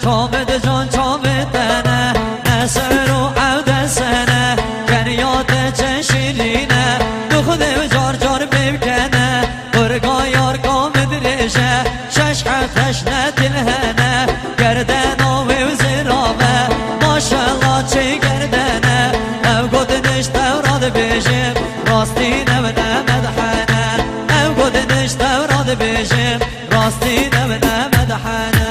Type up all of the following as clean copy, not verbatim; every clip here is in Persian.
چامد جان چامدنه نسر و عود سنه کنیات چه شیرینه دخده جار جار ببکنه برگا یار کامد ریشه شش حتش ندلهنه گردن آوی و زرامه ماشالله چه گردنه او گدنش دوراد بیشم راستی نبنه مدحنه او گدنش دوراد بیشم راستی نبنه مدحنه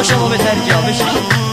شما به ترکیه بشید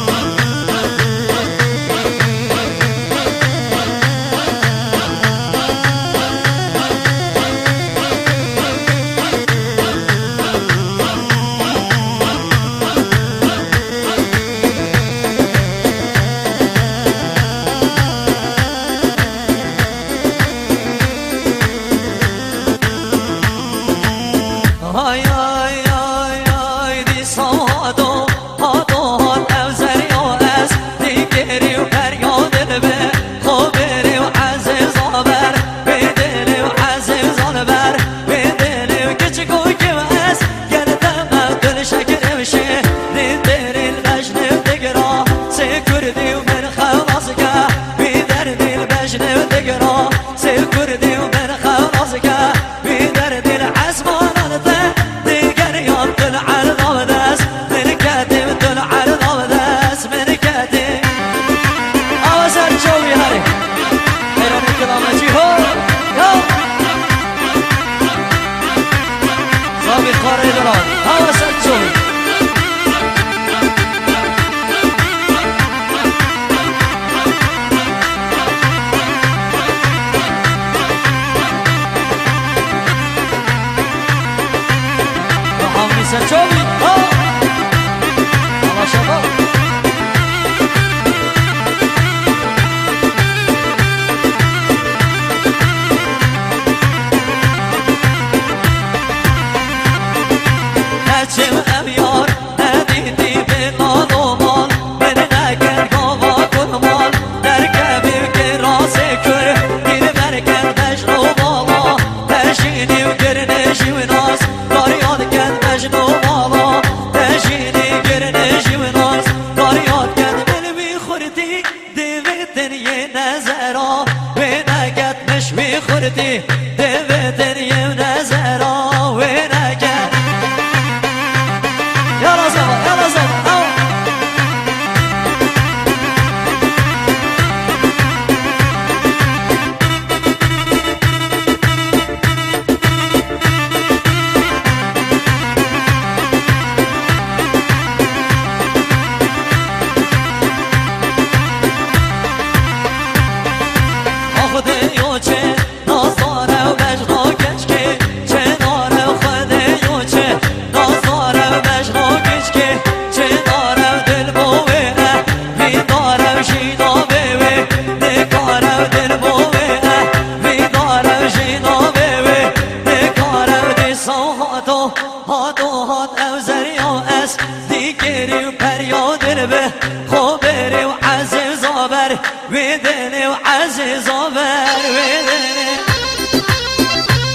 ويدني وعزيز عمر ويدني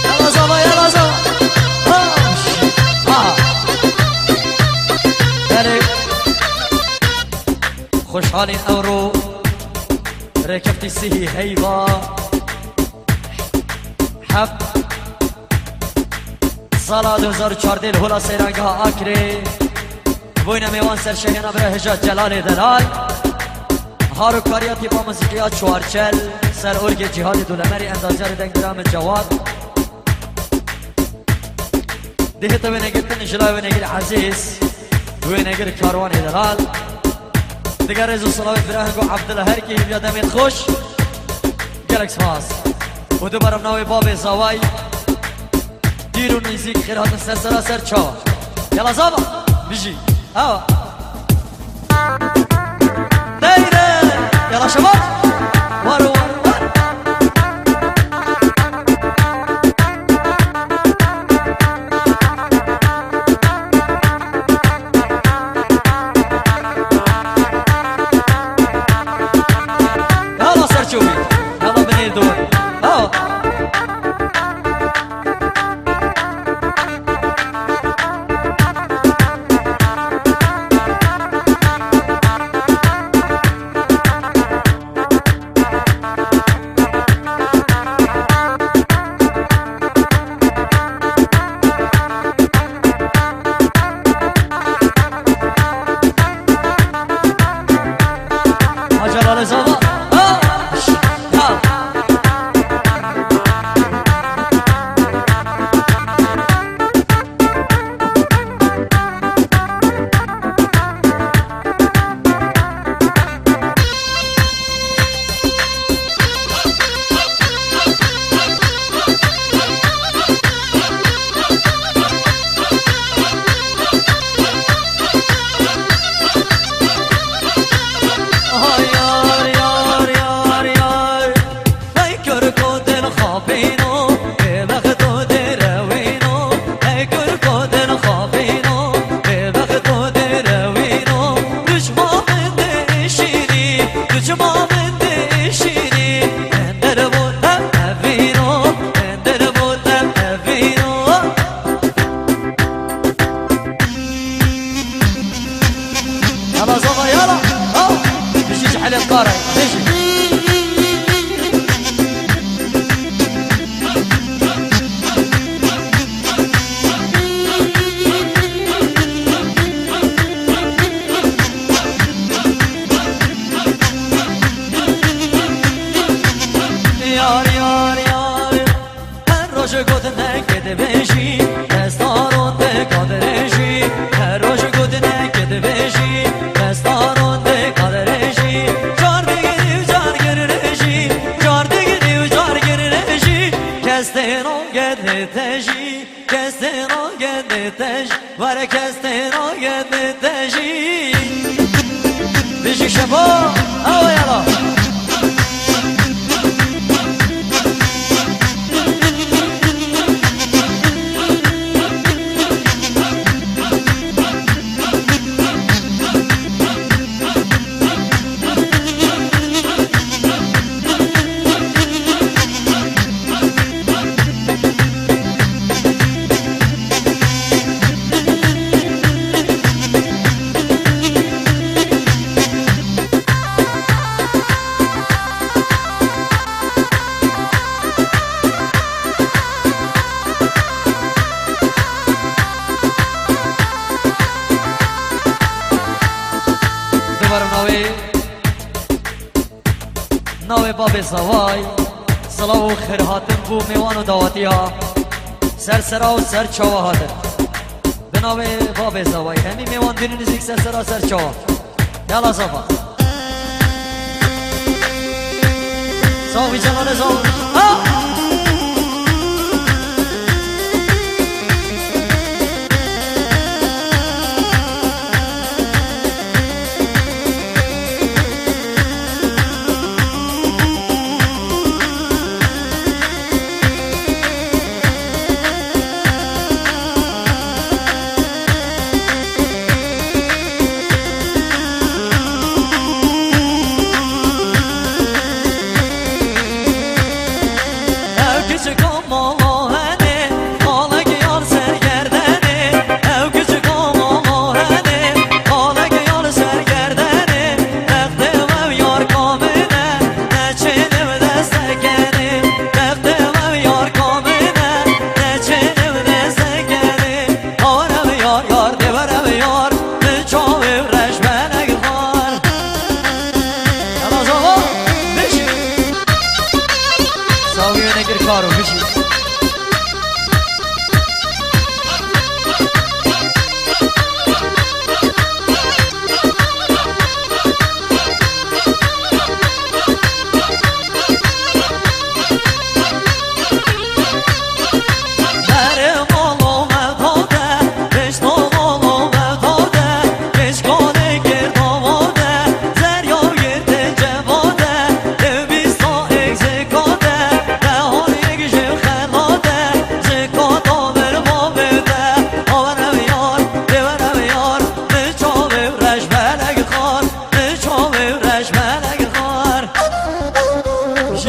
يلا صبا يلا صبا خوشحالين اورو ركبتي سي هيبا حب سالا 2014 الهولا سيرانگا آکری بوینا میوان سرشهینا بره هجات جلال دلال هارو کاریاتی با موسیقیات چوارچل سر ارگ جهاد دولمری اندازیار دنگ درام جواد دهت ونگرتن جلال ونگر عزیز ونگر کاروانی دلال دیگر رزو صلاوات براهنگو عبدالله هرکی بیا دمید خوش گلک سپاس و دوباره ناوی باب زوای دیرو نزیک خیرات سر سراسر چا یلا زابا بيجي دايره يلا شباب ورو يلا سرچوبي يلا بني دور ناوی باب زوای صلاح و خیر هاتم بو میوان و دعواتیا سر سرا و سر چاوا هاتم به ناوی باب زوای همی میوان دینی نزیک سر سرا سر چاوا یالا صفا صافی جلال صافی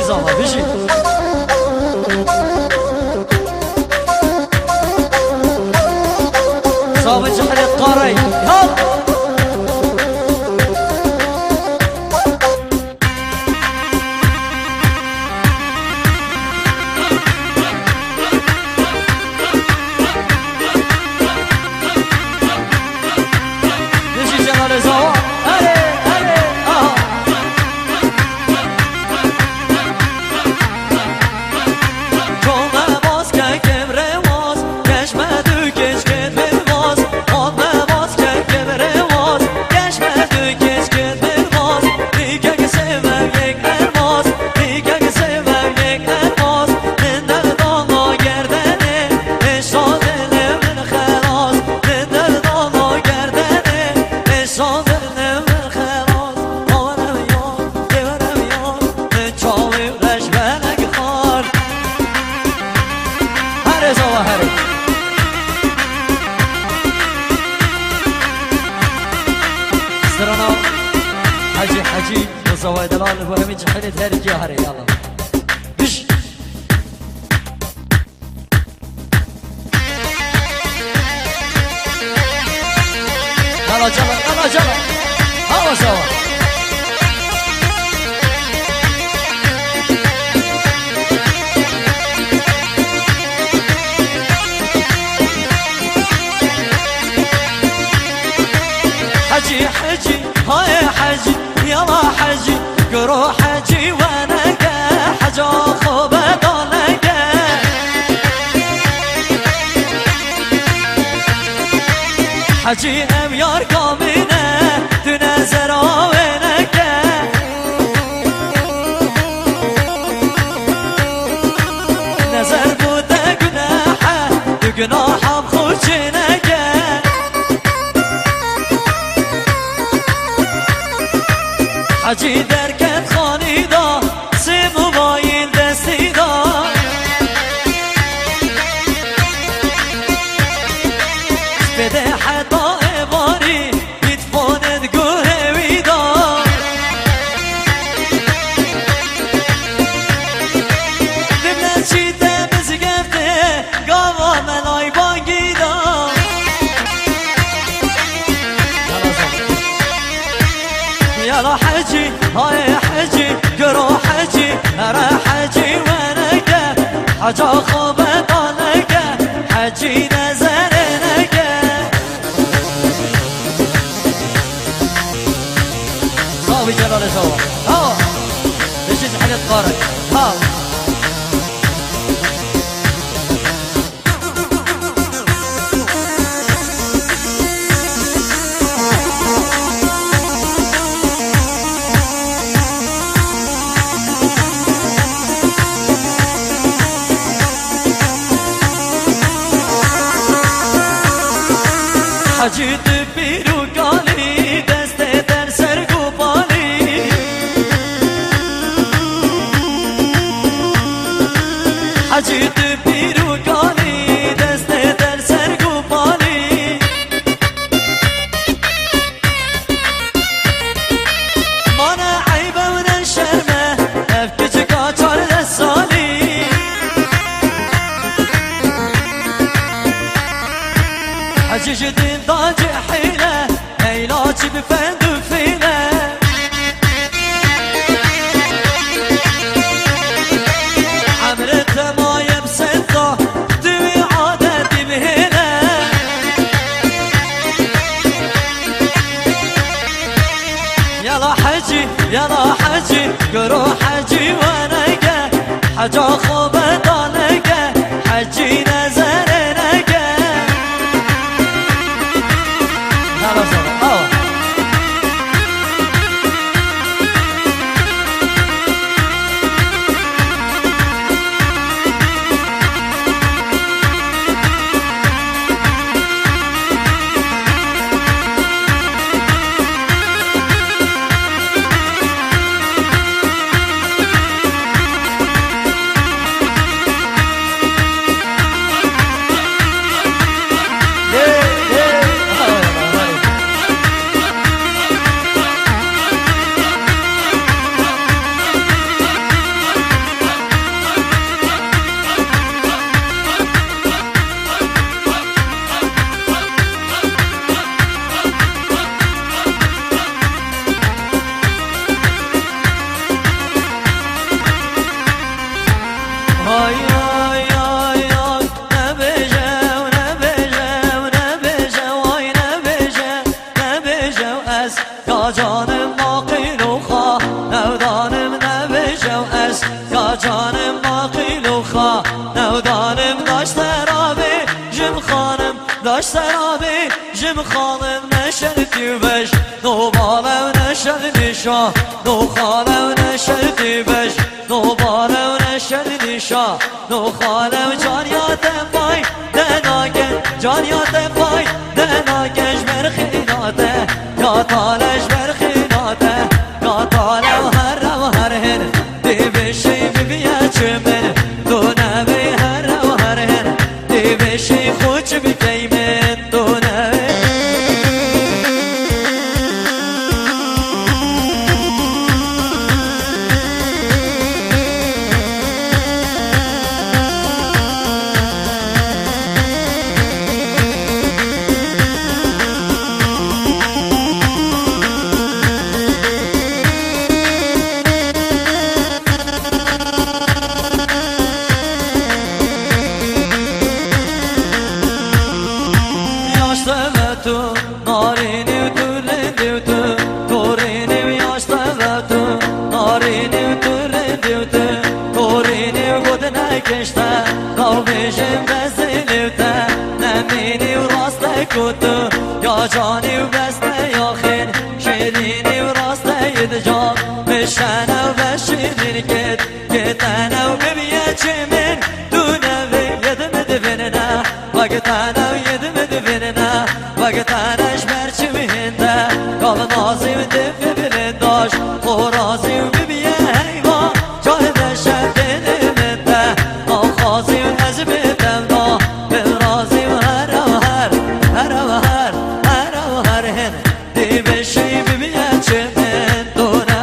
زاما بيجي صابت جحر القاري يلا حجي وزوايد الان وهم جحني تهرج هري يلا دش يلا جبل يلا جبل هوا سوا حجي حجي هاي حجي يلا حجي قرو حجي وانا حجا خوبة دولك حجي اميار كامنة تنازر وينك نزر بوده قناحة قناحة بخوشنك حجي دركت خاني دا سي موبايل دستي دا بده حتى اباري يتفوند قهوي دا دبنا شي تمز قفته قاوة ملاي باقي دا يلا حجي هاي حجي قرو حجي ارى حجي ونك حجا خوبة طالك حجي نزرنك صافي جلال سوا ها ليش تحل الطارق ها حجي تبيرو قالي دسته در سر قبالي حجي تبيرو قالي دسته در سر قبالي مانا عيبه من الشرمه افكج قاچار دسالي حجي جدين ضاج حيله علاج بفند وفيله عمرته ما يبسطه دوي عادة بهله يلا حجي يلا حجي قرو حجي ونقه حجا خوبة طالقه حجي نزرنك باش سرابي جم خالم نشرتي وبش نو بالا ونشرتي شا نو خالم ونشرتي بش نو بالا ونشرتي شا نو خالم جانيات باي دناكن جانيات باي دناكن جبر خيناته يا طالج بر خيناته يا طالع وهر وهرهن دي بشي ببيا چمن دونه بي هر وهرهن دي بشي خوش بكيمن دونه بي ناريني وتولدي وتوريني وياشتا باتو ناريني وتولدي وتوريني وقدنا كشتا قلبي جم بزيلي وتا نميني وراستك وتو يا جاني وبستا يا خين شيريني وراستا يدجان مش انا وبشيرين كت انا وببيا من دون يدم دفننا وقت انا ويدم دفننا وقت انا شمرش بهنده قال نازي ودف بلنداش خورازي وببيا هيما جاهد الشبين منده آخازي وهزم دمنا بالرازي وهر وهر هر وهر هر وهر هن دي بشي ببيا چمن دونه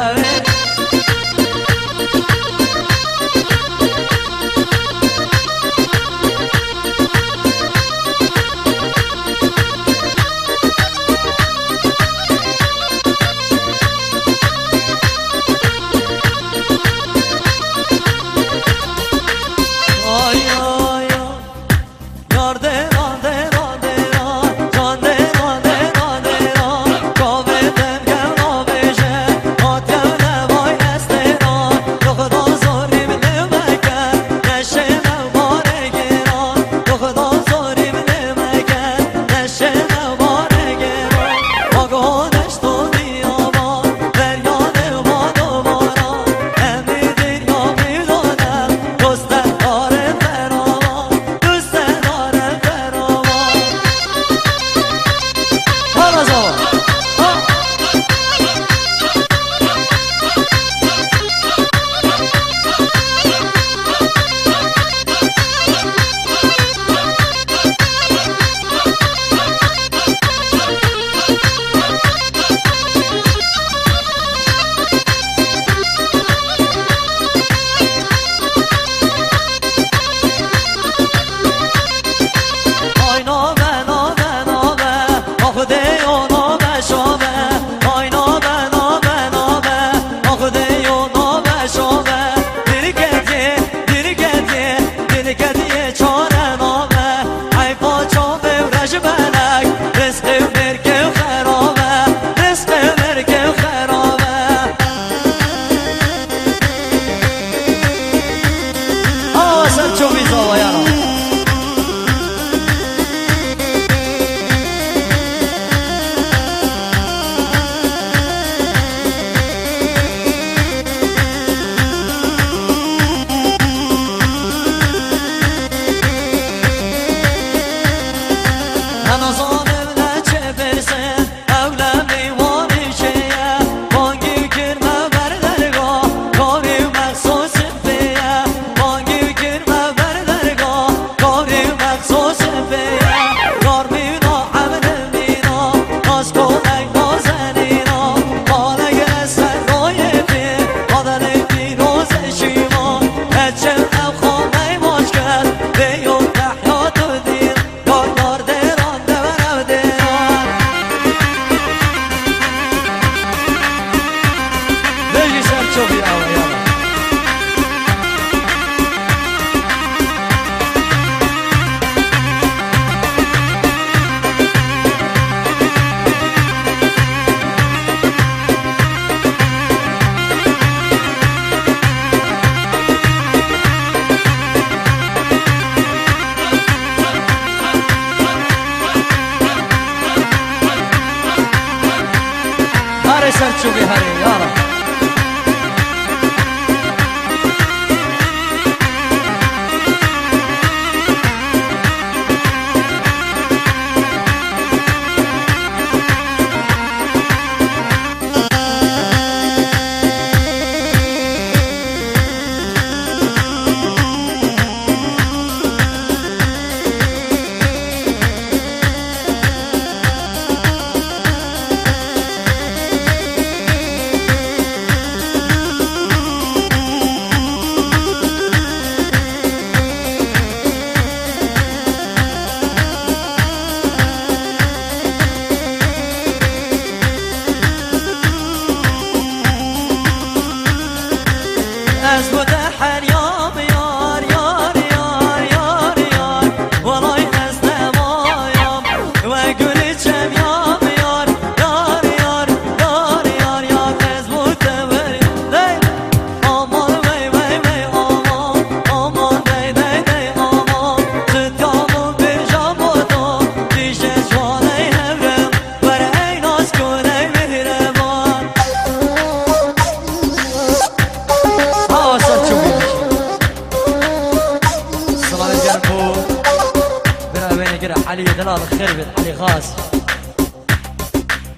علي دلال خربت علي خاص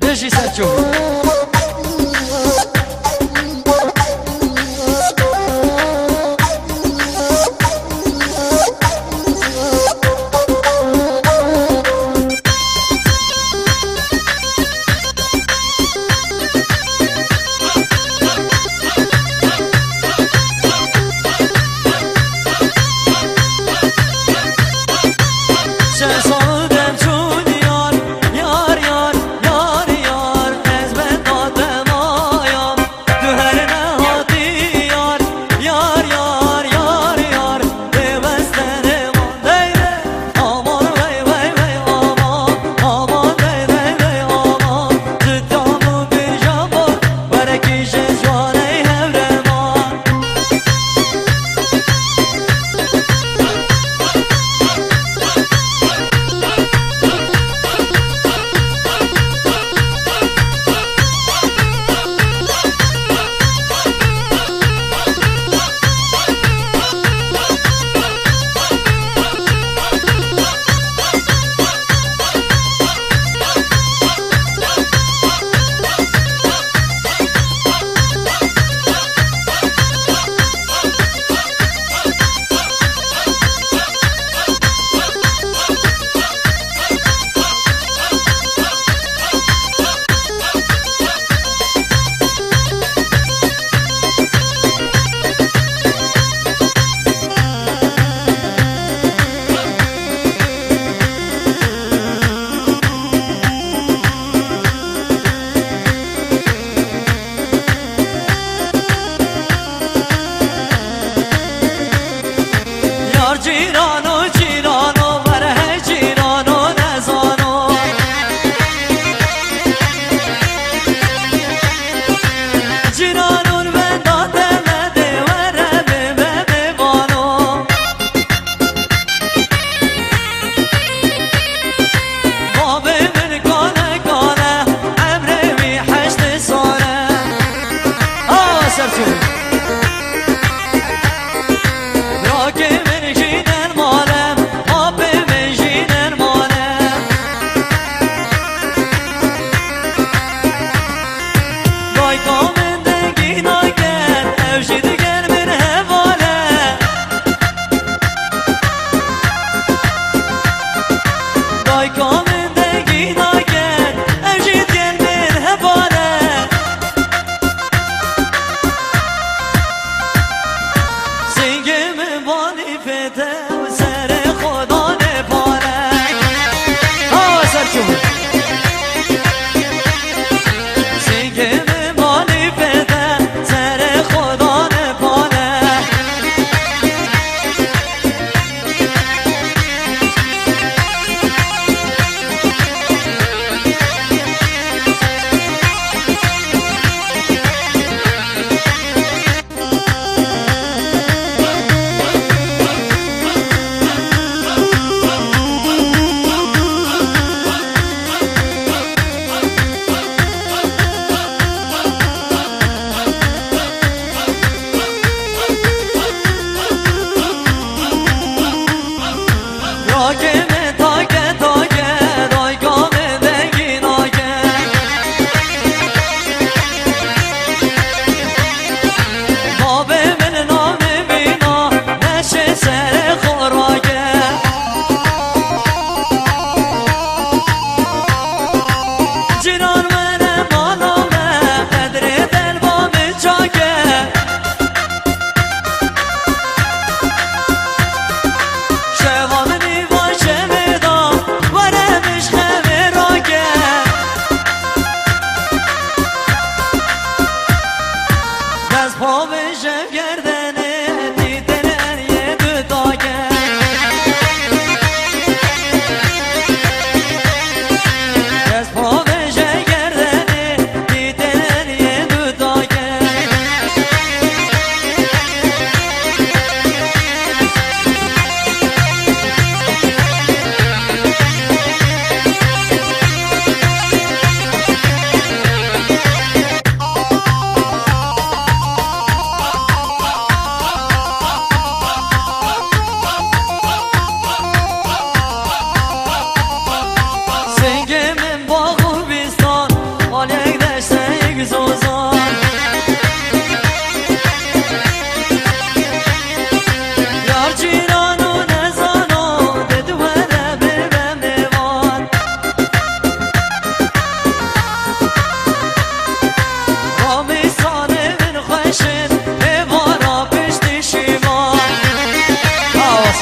ليش يسجلوا صادم چون یار یار یار یار یار از من داد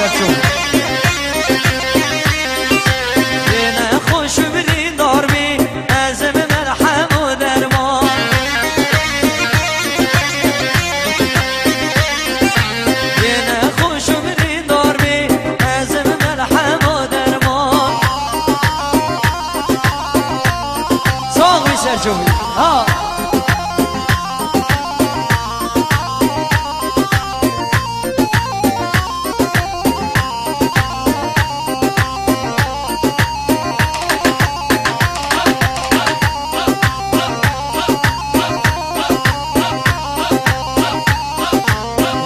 سرچو یه خوش برین دار بی ازم مرحم و درمان یه خوش برین دار بی ازم مرحم و درمان ساق بی سرچو بی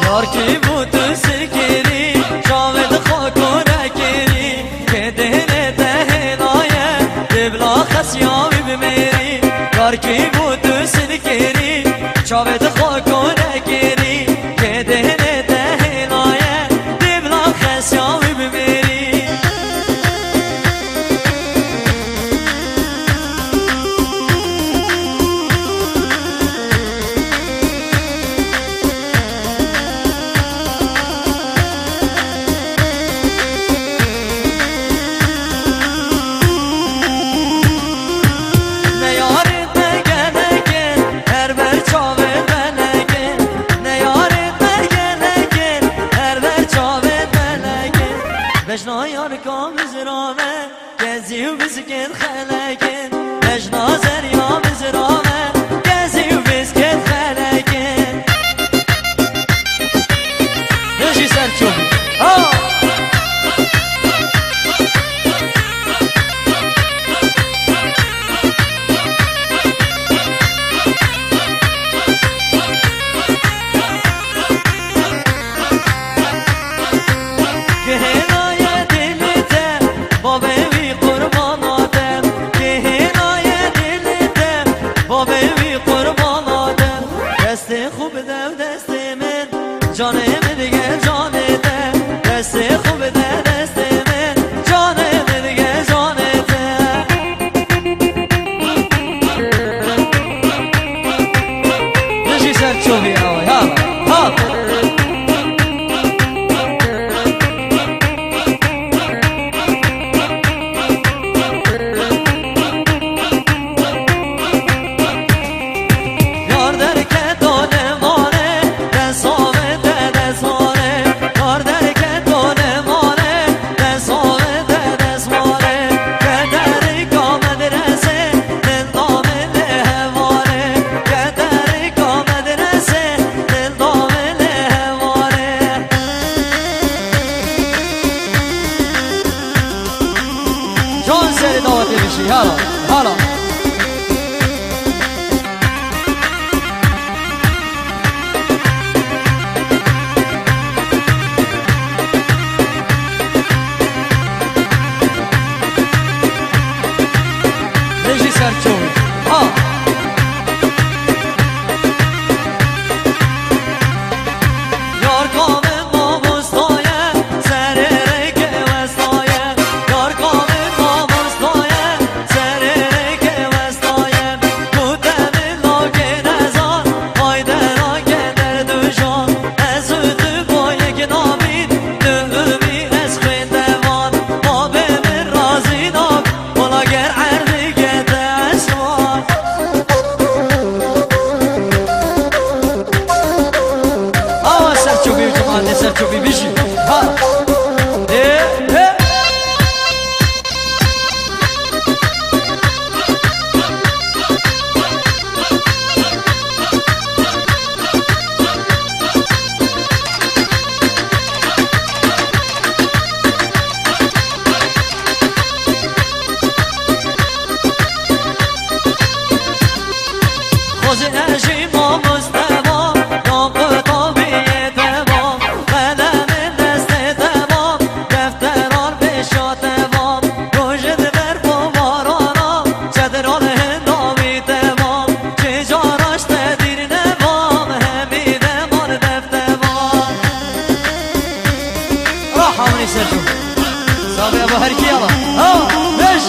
یار کی بود سرکری جاود خاک و نکری که دهن دهنایه دبلا خسیامی بمیری یار کی بود سرکری جاود خاک و نکری که دهن دهنایه دبلا خسیامی بمیری بجنا یار کام زرامه گزی و بسکت خلکن بجنا زریام زرامه گزی و بسکت خلکن نشی سرچون خوب دم دست من جانم دیگه جانته دست خوب ده دست من جانم دیگه جانته نشی سرچوبی آوای ها جان سر دعوتی بشی حالا نشی سرچون یار کام ما بستایه سر رک وستایه یار کام ما بستایه سر رک وستایه بودم لاکه نزار آیده لاکه در دوشان از اوتو با یک نامید دهومی از خویندوان ما به من رازی نام بلاگر عربی گده اشوان سرچوبی جماعت سرچوبی بشی خوزی نشی ما مستمام نام قطابی تمام قلم دست تمام دفتران بشا تمام روشد برف و بارانا چدران هندامی تمام چه جاراش تدیر نمام همی دمان دفتمام راح همونی سرشون صابی ابو هرکی یالا بش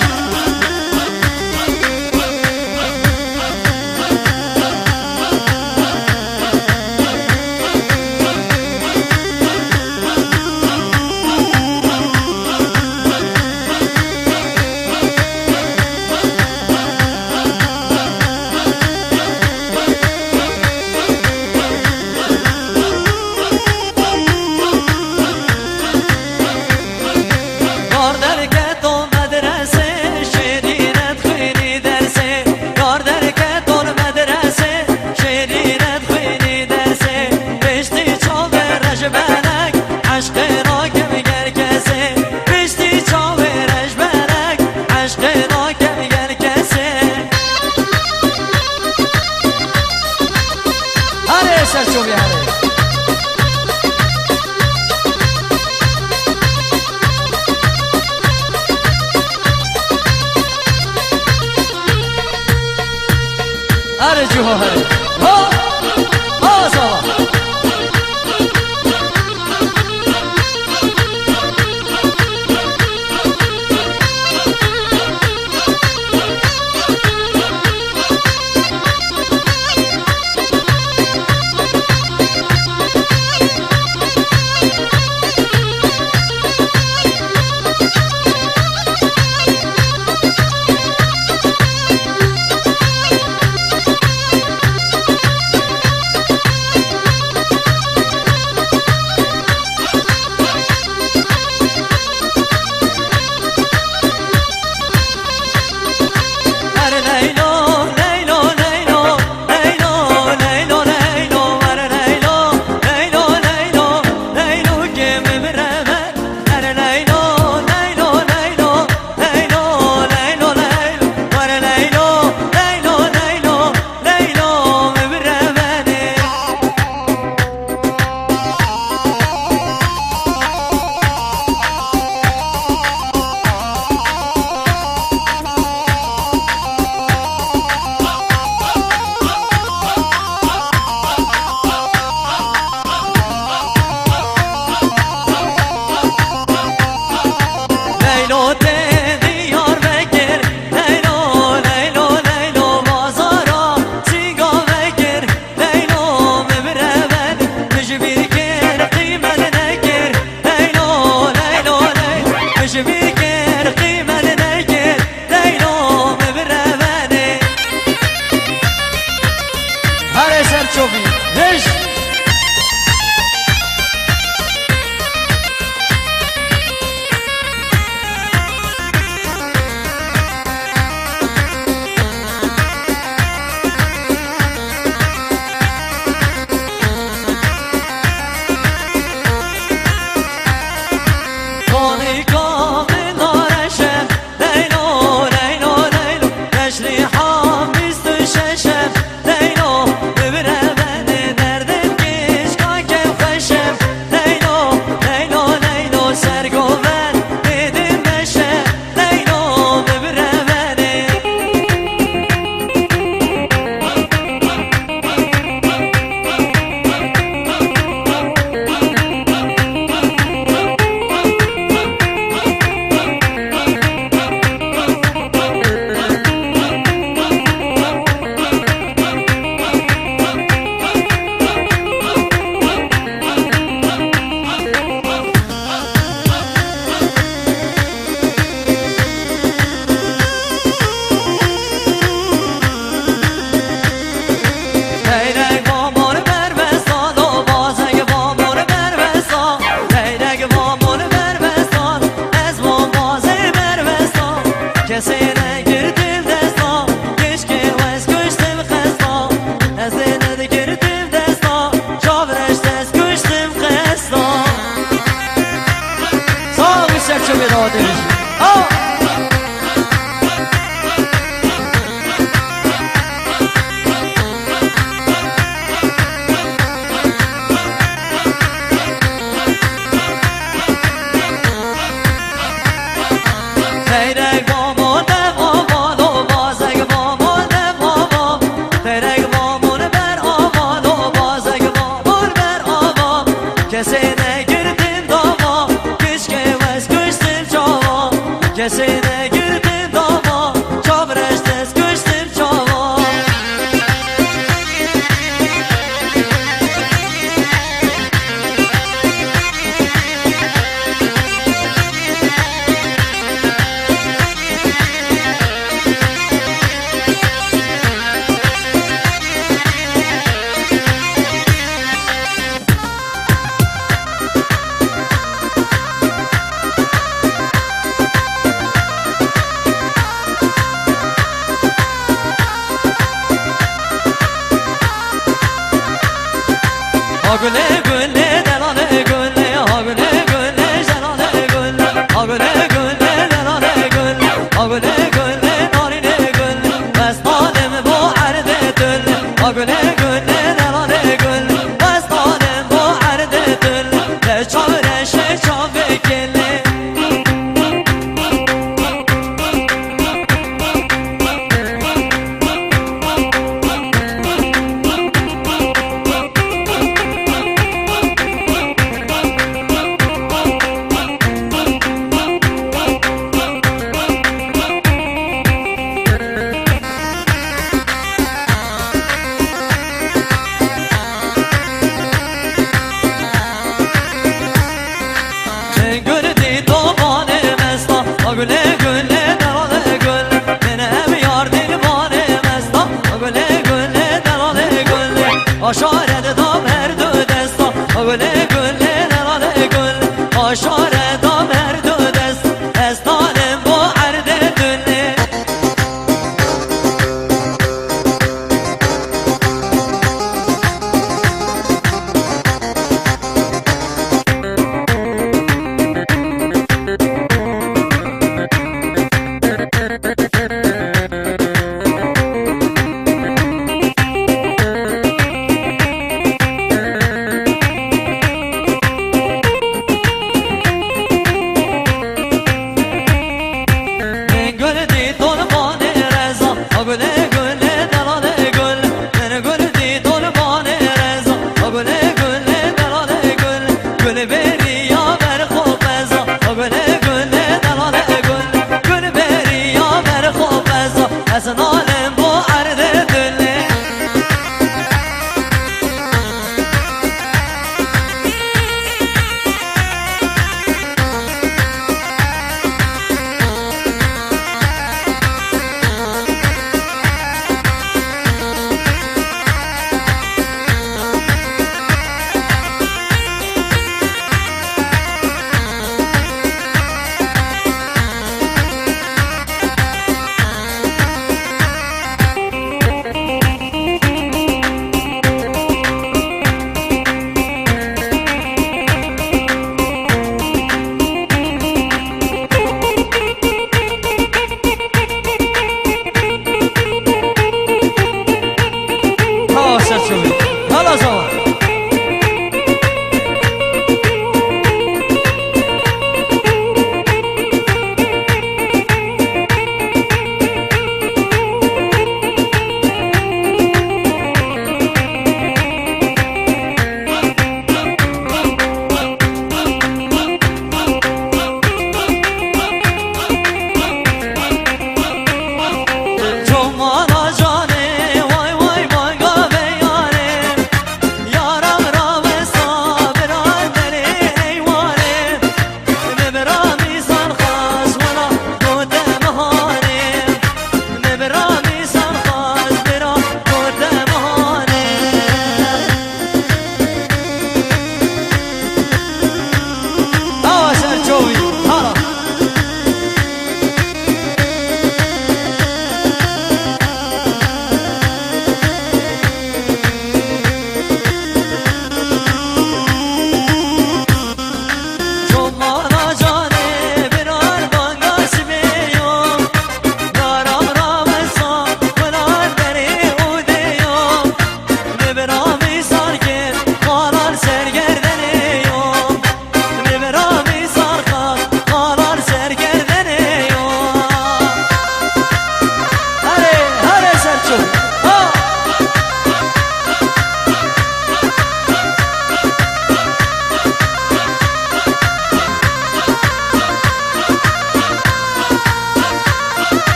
Kesene girdim dama Keşke vez kıştır çava Kesene girdim dama Çavreştes kıştır çava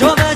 چومه